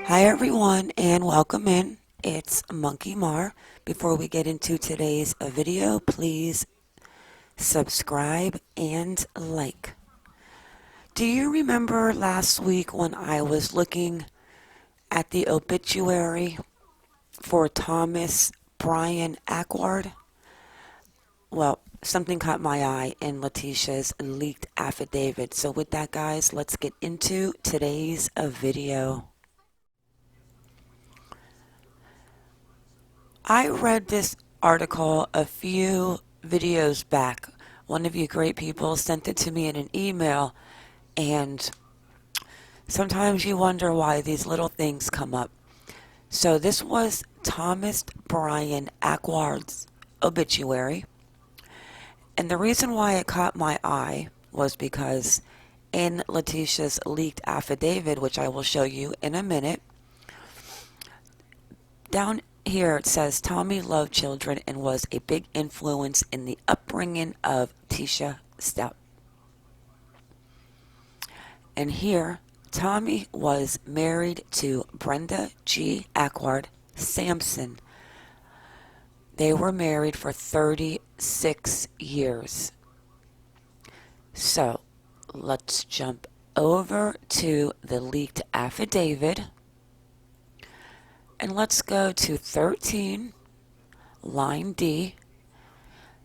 Hi everyone and welcome in. It's Monkey Mar. Before we get into today's video, please subscribe and like. Do you remember last week when I was looking at the obituary for Thomas Bryan Acquard? Well, something caught my eye in Letecia's leaked affidavit. So with that, guys, let's get into today's video. I read this article a few videos back. One of you great people sent it to me in an email, and sometimes you wonder why these little things come up. So this was Thomas Bryan Acquard's obituary, and the reason why it caught my eye was because in Letecia's leaked affidavit, which I will show you in a minute, down here it says Tommy loved children and was a big influence in the upbringing of Letecia Stauch. And here, Tommy was married to Brenda G. Acquard Sampson. They were married for 36 years. So, let's jump over to the leaked affidavit. And let's go to 13, line D,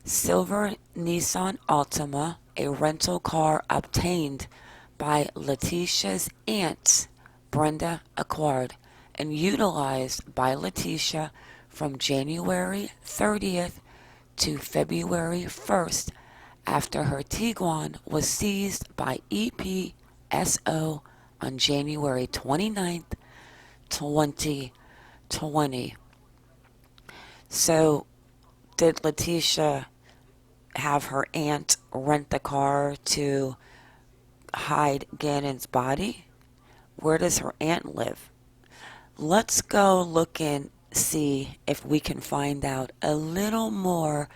silver Nissan Altima, a rental car obtained by Letecia's aunt, Brenda Acquard, and utilized by Letecia from January 30th to February 1st after her Tiguan was seized by EPSO on January 29th, 2020. So, did Letecia have her aunt rent the car to hide Gannon's body? Where does her aunt live? Let's go look and see if we can find out a little more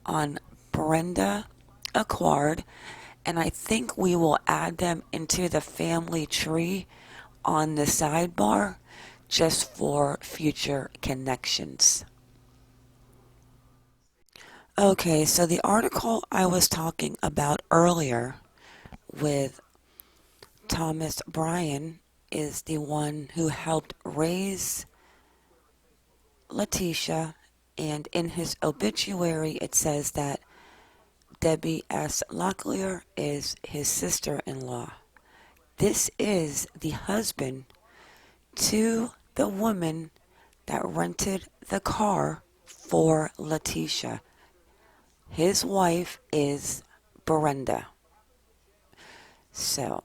on Brenda Acquard, and I think we will add them into the family tree on the sidebar just for future connections. Okay, so the article I was talking about earlier with Thomas Bryan is the one who helped raise Letecia, and in his obituary it says that Debbie S. Locklear is his sister-in-law. This is the husband to the woman that rented the car for Letecia. His wife is Brenda. So,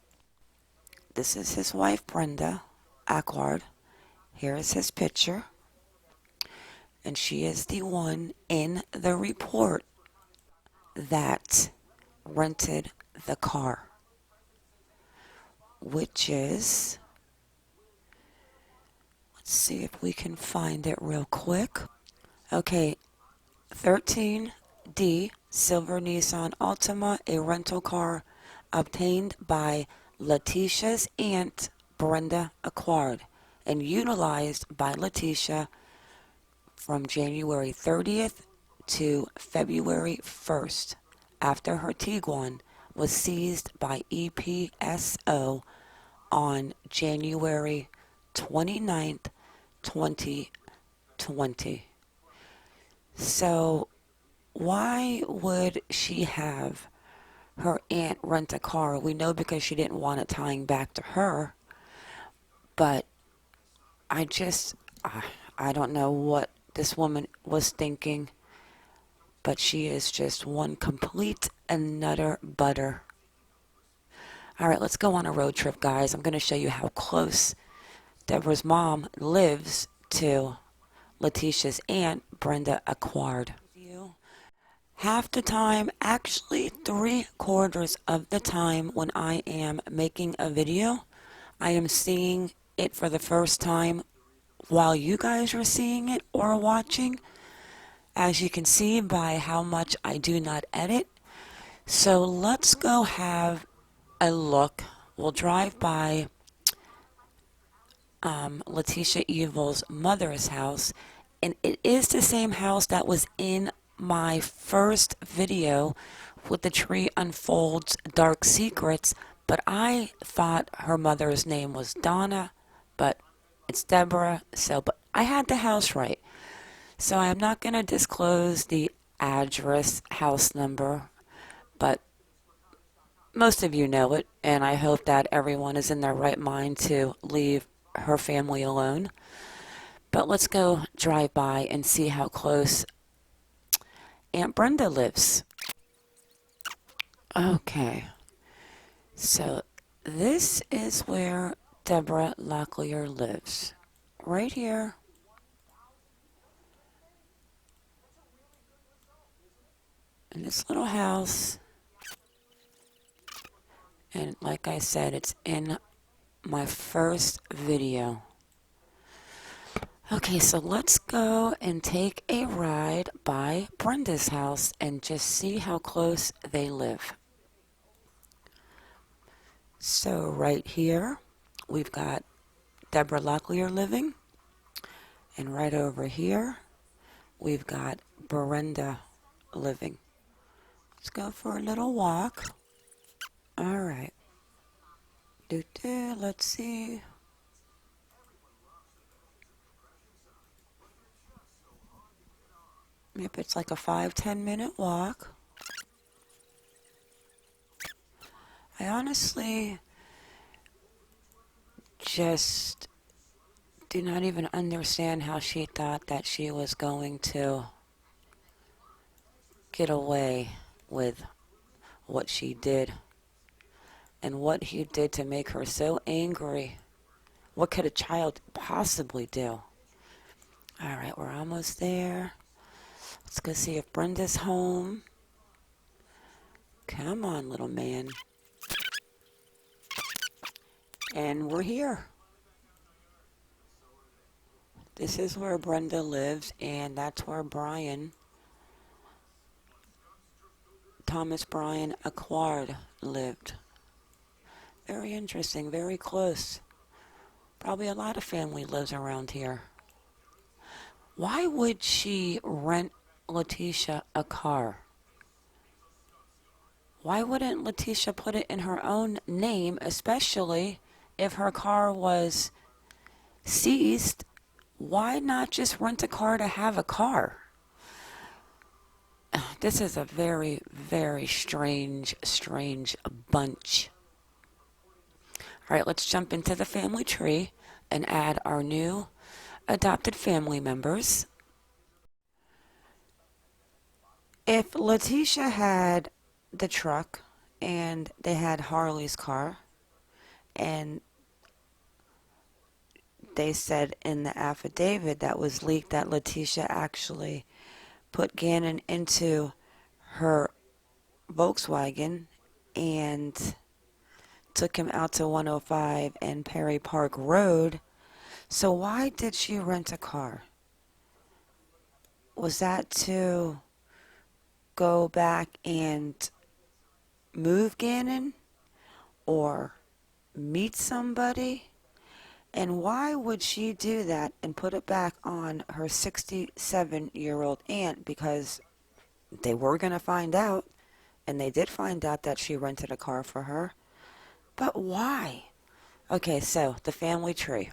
this is his wife, Brenda Acquard. Here is his picture. And she is the one in the report that rented the car, which is, let's see if we can find it real quick. Okay, 13D, silver Nissan Altima, a rental car obtained by Letecia's aunt, Brenda Acquard, and utilized by Letecia from January 30th to February 1st after her Tiguan was seized by EPSO on January 29th, 2020. So why would she have her aunt rent a car? We know because she didn't want it tying back to her, but I don't know what this woman was thinking, but she is just one complete and nutter butter. Alright, let's go on a road trip, guys. I'm going to show you how close Deborah's mom lives to Letecia's aunt, Brenda Acquard. Half the time, actually 3/4 of the time when I am making a video, I am seeing it for the first time while you guys are seeing it or watching, as you can see by how much I do not edit. So let's go have a look. We'll drive by Letecia Evil's mother's house, and it is the same house that was in my first video with the tree unfolds dark secrets, but I thought her mother's name was Donna, but it's Deborah, so but I had the house right. So I'm not going to disclose the address, house number, but most of you know it, and I hope that everyone is in their right mind to leave her family alone. But let's go drive by and see how close Aunt Brenda lives. Okay, so this is where Deborah Locklear lives. Right here. In this little house. And like I said, it's in my first video. Okay, so let's go and take a ride by Brenda's house and just see how close they live. So right here, we've got Deborah Locklear living. And right over here, we've got Brenda living. Let's go for a little walk. All right. Let's see. Yep, it's like a 5-10 minute walk. I honestly just do not even understand how she thought that she was going to get away with what she did and what he did to make her so angry. What could a child possibly do? All right, we're almost there. Let's go see if Brenda's home. Come on, little man. And we're here. This is where Brenda lives, and that's where Thomas Bryan Acquard lived. Very interesting, very close. Probably a lot of family lives around here. Why would she rent Letecia a car? Why wouldn't Letecia put it in her own name, especially if her car was seized? Why not just rent a car to have a car? This is a very, very strange bunch. All right, let's jump into the family tree and add our new adopted family members. If Letecia had the truck and they had Harley's car, and they said in the affidavit that was leaked that Letecia actually put Gannon into her Volkswagen and took him out to 105 and Perry Park Road. So why did she rent a car? Was that to go back and move Gannon or meet somebody? And why would she do that and put it back on her 67-year-old aunt? Because they were going to find out, and they did find out that she rented a car for her. But why? Okay, so the family tree.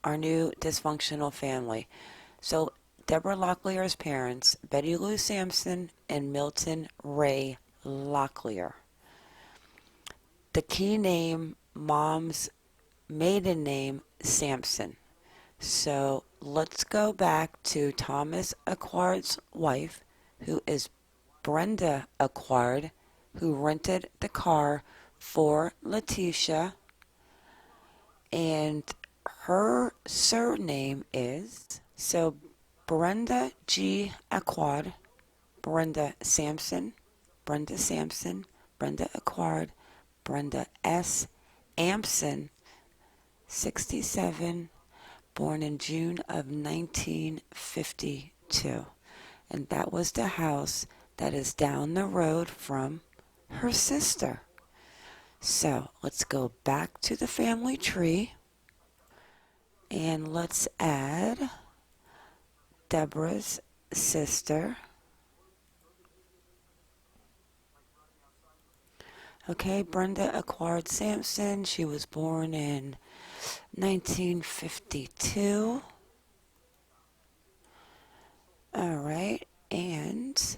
Our new dysfunctional family. So Deborah Locklear's parents, Betty Lou Sampson and Milton Ray Locklear. The key name, mom's maiden name, Sampson. So let's go back to Thomas Acquard's wife, who is Brenda Acquard, who rented the car for Letecia, and her surname is, so Brenda G. Acquard, Brenda Sampson, Brenda Acquard, Brenda S. Ampson, 67, born in June of 1952. And that was the house that is down the road from her sister. So let's go back to the family tree. And let's add Deborah's sister. Okay, Brenda Acquard Sampson. She was born in 1952. All right, and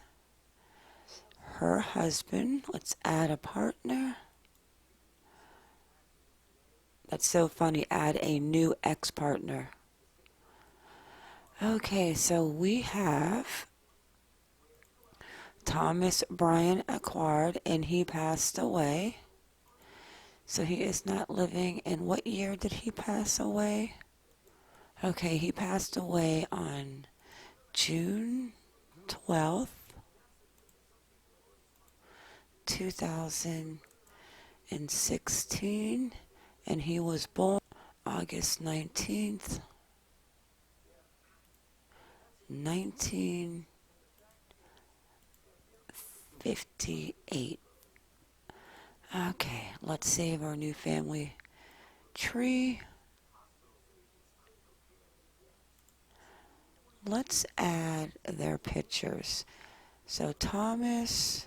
her husband. Let's add a partner. That's so funny. Add a new ex-partner. Okay, so we have Thomas Bryan Acquard, and he passed away. So he is not living. In what year did he pass away? Okay, he passed away on June 12th, 2016, and he was born August 19th, 1958. Okay, let's save our new family tree. Let's add their pictures. So Thomas,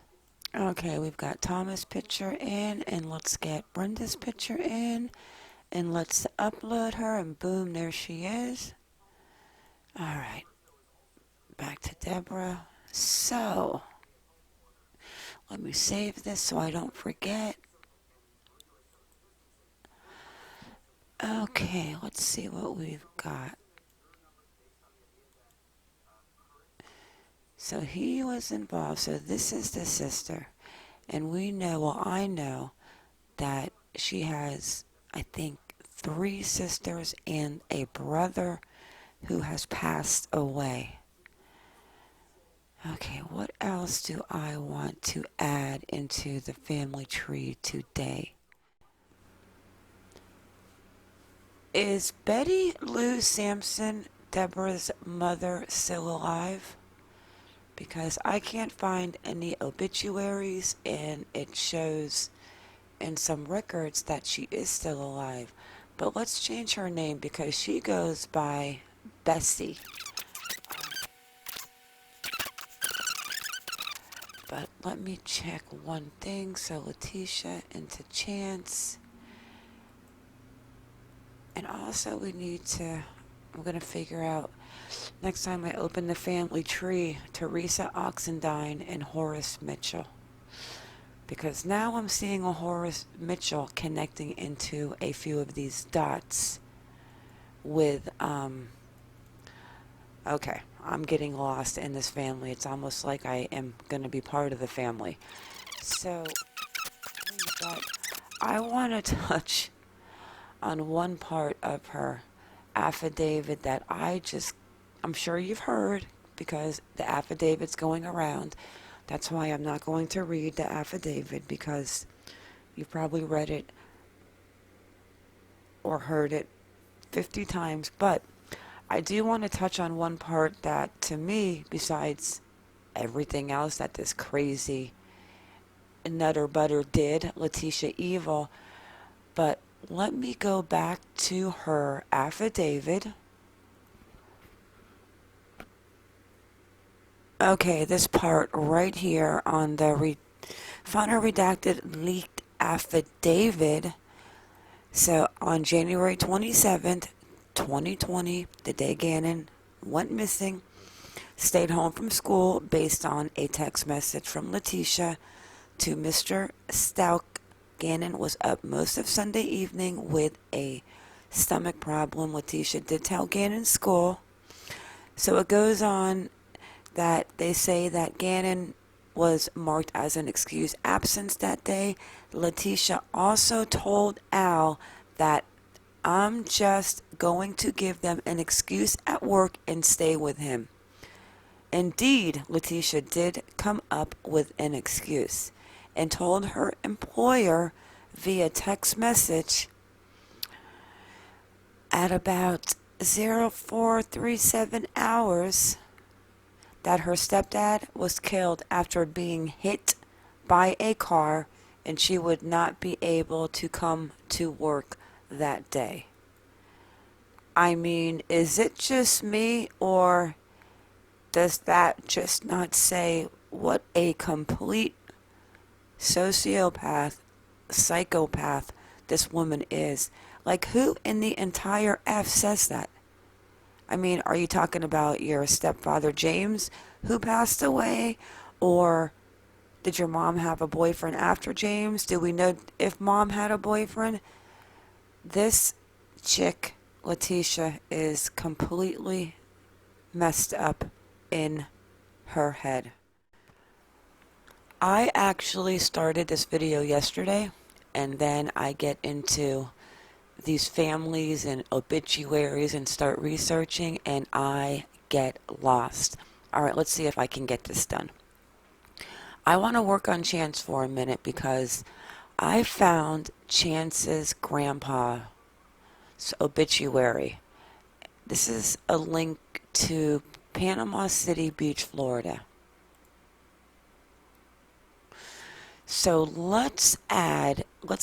okay, we've got Thomas' picture in, and let's get Brenda's picture in, and let's upload her, and boom, there she is. All right, back to Deborah. So, let me save this so I don't forget. Okay, let's see what we've got. So he was involved. So this is the sister. And we know, well, I know that she has, I think, 3 sisters and a brother who has passed away. Okay, what else do I want to add into the family tree today? Is Betty Lou Sampson, Deborah's mother, still alive? Because I can't find any obituaries, and it shows in some records that she is still alive. But let's change her name because she goes by Bessie. But let me check one thing. So Letecia into Chance. And also we need to, I'm going to figure out, next time I open the family tree, Teresa Oxendine and Horace Mitchell. Because now I'm seeing a Horace Mitchell connecting into a few of these dots with, okay, I'm getting lost in this family. It's almost like I am going to be part of the family. So, but I want to touch on one part of her affidavit that I'm sure you've heard because the affidavit's going around. That's why I'm not going to read the affidavit because you've probably read it or heard it 50 times. But I do want to touch on one part that, to me, besides everything else that this crazy nutter butter did, Letecia Evil, but let me go back to her affidavit. Okay, this part right here on the final redacted leaked affidavit. So on January 27th, 2020, the day Gannon went missing, stayed home from school based on a text message from Letecia to Mr. Stauch. Gannon was up most of Sunday evening with a stomach problem. Letecia did tell Gannon's school. So it goes on that they say that Gannon was marked as an excused absence that day. Letecia also told Al that I'm just going to give them an excuse at work and stay with him. Indeed, Letecia did come up with an excuse and told her employer via text message at about 0437 hours that her stepdad was killed after being hit by a car and she would not be able to come to work that day. I mean, is it just me, or does that just not say what a complete sociopath, psychopath this woman is? Like, who in the entire F says that? I mean, are you talking about your stepfather James who passed away? Or did your mom have a boyfriend after James? Do we know if mom had a boyfriend? This chick, Letecia, is completely messed up in her head. I actually started this video yesterday, and then I get into these families and obituaries and start researching, and I get lost. All right, let's see if I can get this done. I want to work on Chance for a minute because I found Chance's grandpa's obituary. This is a link to Panama City Beach, Florida. So let's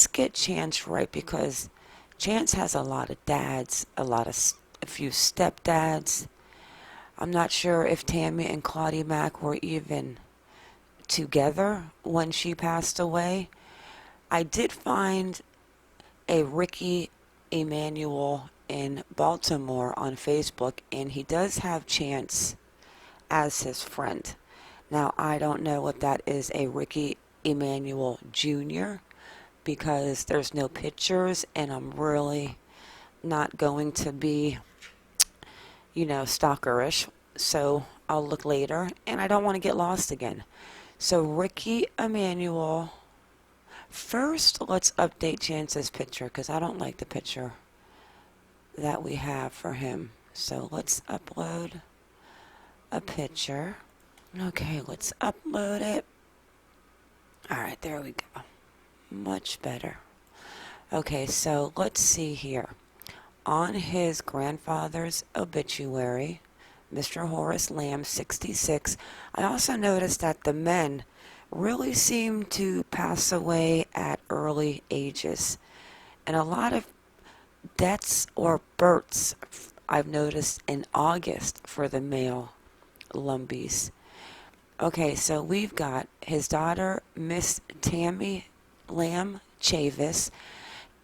get Chance right, because Chance has a lot of dads, a few stepdads. I'm not sure if Tammy and Claudie Mack were even together when she passed away. I did find a Ricky Emanuel in Baltimore on Facebook, and he does have Chance as his friend. Now, I don't know if that is a Ricky Emanuel Jr., because there's no pictures, and I'm really not going to be, stalkerish. So I'll look later, and I don't want to get lost again. So Ricky Emanuel. First, let's update Chance's picture, because I don't like the picture that we have for him. So let's upload a picture. Okay, let's upload it. Alright, there we go. Much better. Okay, so let's see here. On his grandfather's obituary, Mr. Horace Lamb, 66, I also noticed that the men really seem to pass away at early ages. And a lot of deaths or births I've noticed in August for the male Lumbies. Okay, so we've got his daughter, Miss Tammy Lamb Chavis,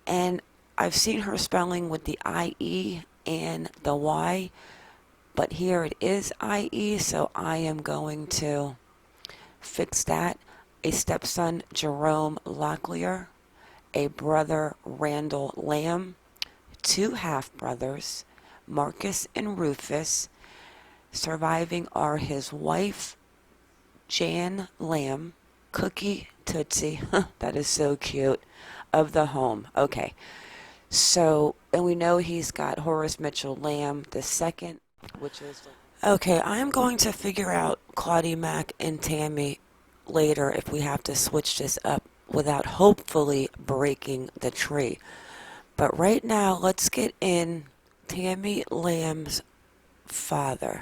and I've seen her spelling with the IE and the Y, but here it is IE, so I am going to fix that. A stepson, Jerome Locklear, a brother, Randall Lamb, two half-brothers, Marcus and Rufus. Surviving are his wife, Jan Lamb, Cookie Tootsie, that is so cute, of the home. Okay, so, and we know he's got Horace Mitchell Lamb the second, which is... Okay, I am going to figure out Claudie Mack and Tammy later if we have to switch this up without hopefully breaking the tree. But right now, let's get in Tammy Lamb's father.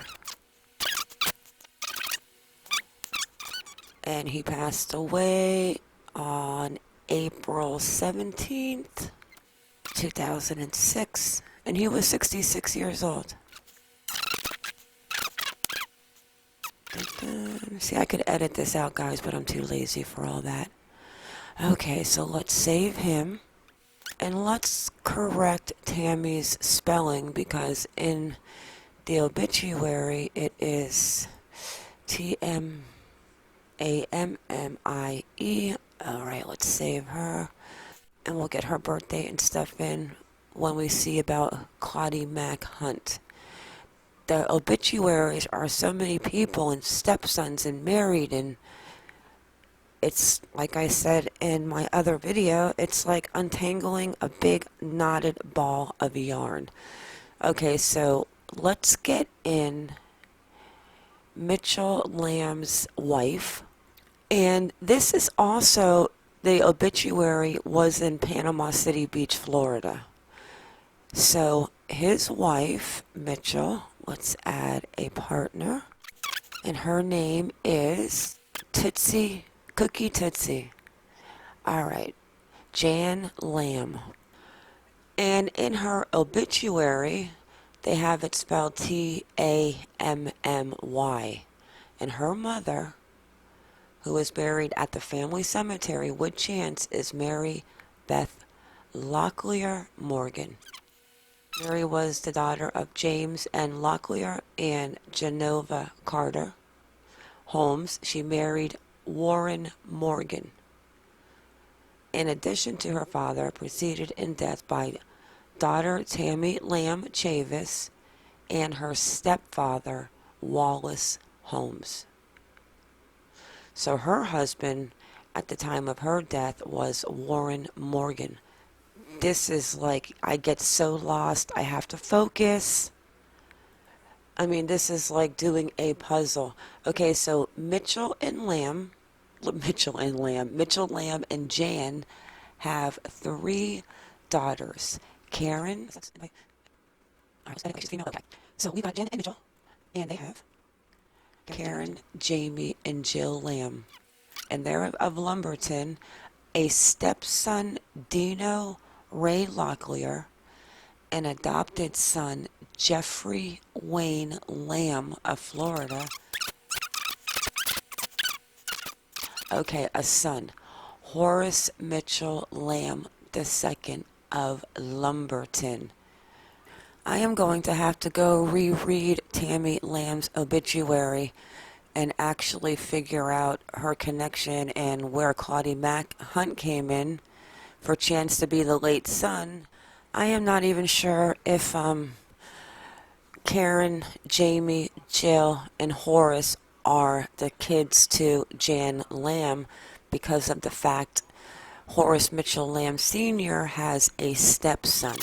And he passed away on April 17th, 2006. And he was 66 years old. See, I could edit this out, guys, but I'm too lazy for all that. Okay, so let's save him. And let's correct Tammy's spelling, because in the obituary it is Tmammie. Alright, let's save her. And we'll get her birthday and stuff in when we see about Claudie Mack Hunt. The obituaries are so many people and stepsons and married, and it's like I said in my other video, it's like untangling a big knotted ball of yarn. Okay, so let's get in Mitchell Lamb's wife. And this is also, the obituary was in Panama City Beach, Florida. So his wife, Mitchell, let's add a partner. And her name is Tootsie, Cookie Tootsie. Alright, Jan Lamb. And in her obituary, They have it spelled Tammy. And her mother, who is buried at the family cemetery with Chance, is Mary Beth Locklear Morgan. Mary was the daughter of James N. Locklear and Genova Carter Holmes. She married Warren Morgan. In addition to her father, preceded in death by daughter Tammy Lamb Chavis and her stepfather Wallace Holmes. So her husband at the time of her death was Warren Morgan. This is like, I get so lost, I have to focus. I mean, this is like doing a puzzle. Okay, so Mitchell Lamb and Jan have 3 daughters. Karen, so we've got Jan and Mitchell, and they have Karen, Jamie, and Jill Lamb. And they're of Lumberton. A stepson, Dino Ray Locklear, an adopted son, Jeffrey Wayne Lamb of Florida. Okay, a son, Horace Mitchell Lamb II of Lumberton. I am going to have to go reread Tammy Lamb's obituary and actually figure out her connection and where Claudie Mack Hunt came in for Chance to be the late son. I am not even sure if Karen, Jamie, Jill, and Horace are the kids to Jan Lamb because of the fact Horace Mitchell Lamb Sr. has a stepson.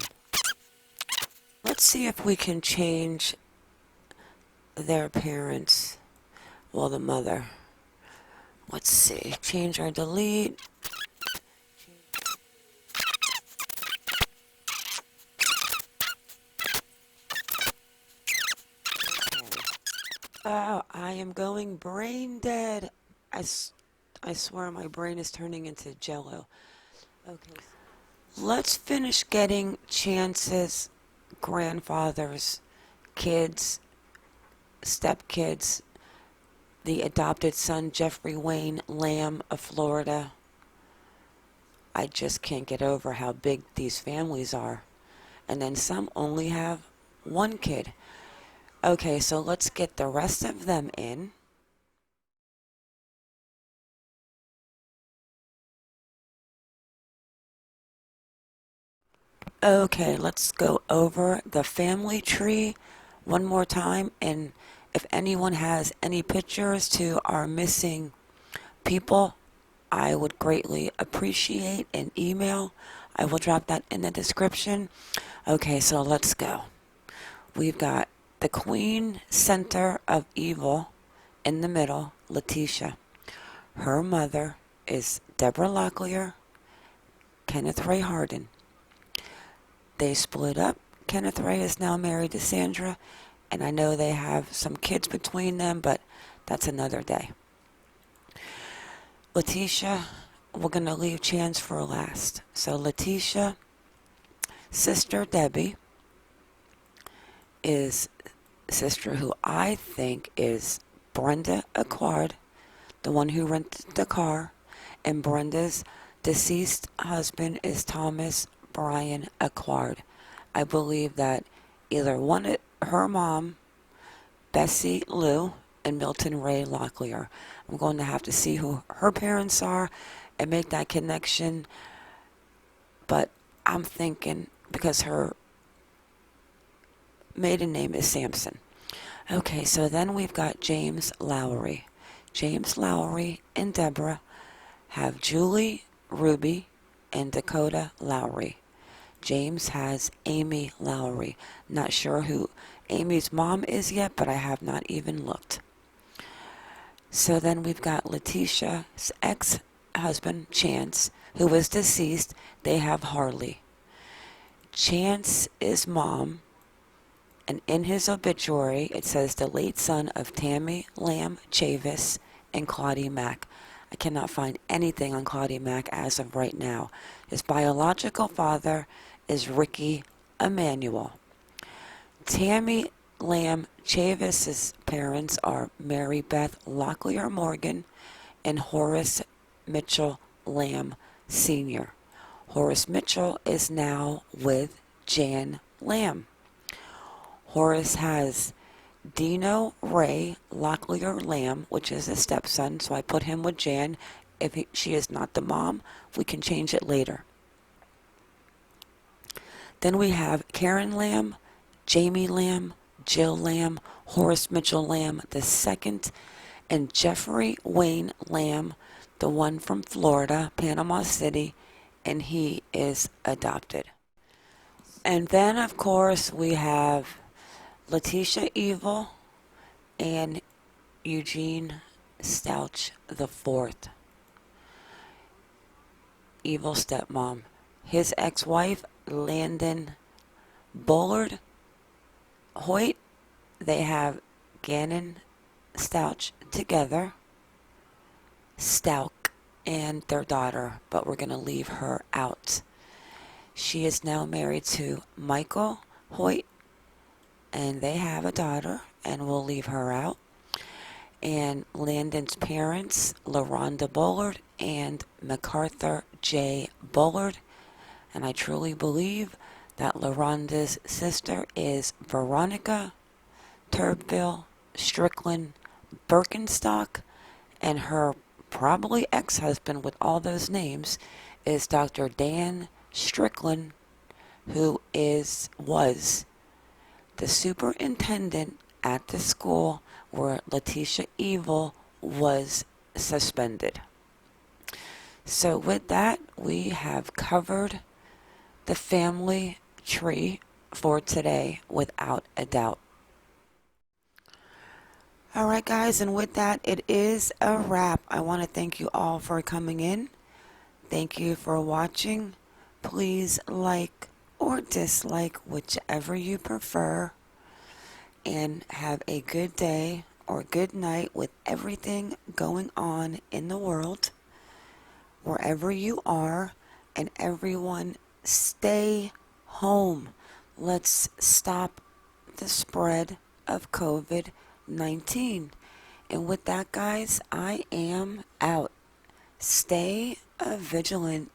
Let's see if we can change their parents. Well, the mother. Let's see. Change or delete. Oh, I am going brain dead. I swear my brain is turning into jello. Okay. Let's finish getting Chance's grandfather's kids, stepkids, the adopted son, Jeffrey Wayne Lamb of Florida. I just can't get over how big these families are. And then some only have 1 kid. Okay, so let's get the rest of them in. Okay, let's go over the family tree one more time, and if anyone has any pictures to our missing people, I would greatly appreciate an email. I will drop that in the description. Okay, so let's go. We've got the Queen Center of Evil in the middle, Letecia. Her mother is Deborah Locklear, Kenneth Ray Harden. They split up. Kenneth Ray is now married to Sandra, and I know they have some kids between them, but that's another day. Letecia, we're going to leave Chance for last. So Letecia, sister Debbie, is sister who I think is Brenda Acquard, the one who rented the car, and Brenda's deceased husband is Thomas Brian Acquard. I believe that either one, her mom, Bessie Lou, and Milton Ray Locklear. I'm going to have to see who her parents are and make that connection. But I'm thinking, because her maiden name is Sampson. Okay, so then we've got James Lowry. James Lowry and Deborah have Julie, Ruby, and Dakota Lowry. James has Amy Lowry. Not sure who Amy's mom is yet, but I have not even looked. So then we've got Letecia's ex-husband, Chance, who was deceased. They have Harley. Chance's mom, and in his obituary, it says the late son of Tammy Lamb Chavis and Claudie Mack. I cannot find anything on Claudie Mack as of right now. His biological father is Ricky Emanuel. Tammy Lamb Chavis's parents are Mary Beth Locklear Morgan and Horace Mitchell Lamb Sr. Horace Mitchell is now with Jan Lamb. Horace has Dino Ray Locklear Lamb, which is his stepson, so I put him with Jan. If she is not the mom, we can change it later. Then we have Karen Lamb, Jamie Lamb, Jill Lamb, Horace Mitchell Lamb II, and Jeffrey Wayne Lamb, the one from Florida, Panama City, and he is adopted. And then, of course, we have Letecia Evil and Eugene Stauch IV. Evil stepmom. His ex-wife, Landon Bullard Hoyt. They have Gannon Stauch together, Stauch, and their daughter, but we're going to leave her out. She is now married to Michael Hoyt, and they have a daughter, and we'll leave her out. And Landon's parents, LaRonda Bullard and MacArthur J. Bullard. And I truly believe that LaRonda's sister is Veronica Turbeville Strickland Birkenstock, and her probably ex-husband with all those names is Dr. Dan Strickland, who was the superintendent at the school where Letecia Evil was suspended. So with that, we have covered the family tree for today without a doubt. Alright guys, and with that, it is a wrap. I want to thank you all for coming in. Thank you for watching. Please like or dislike, whichever you prefer. And have a good day or good night with everything going on in the world. Wherever you are, and everyone stay home. Let's stop the spread of COVID-19. And with that, guys, I am out. Stay vigilant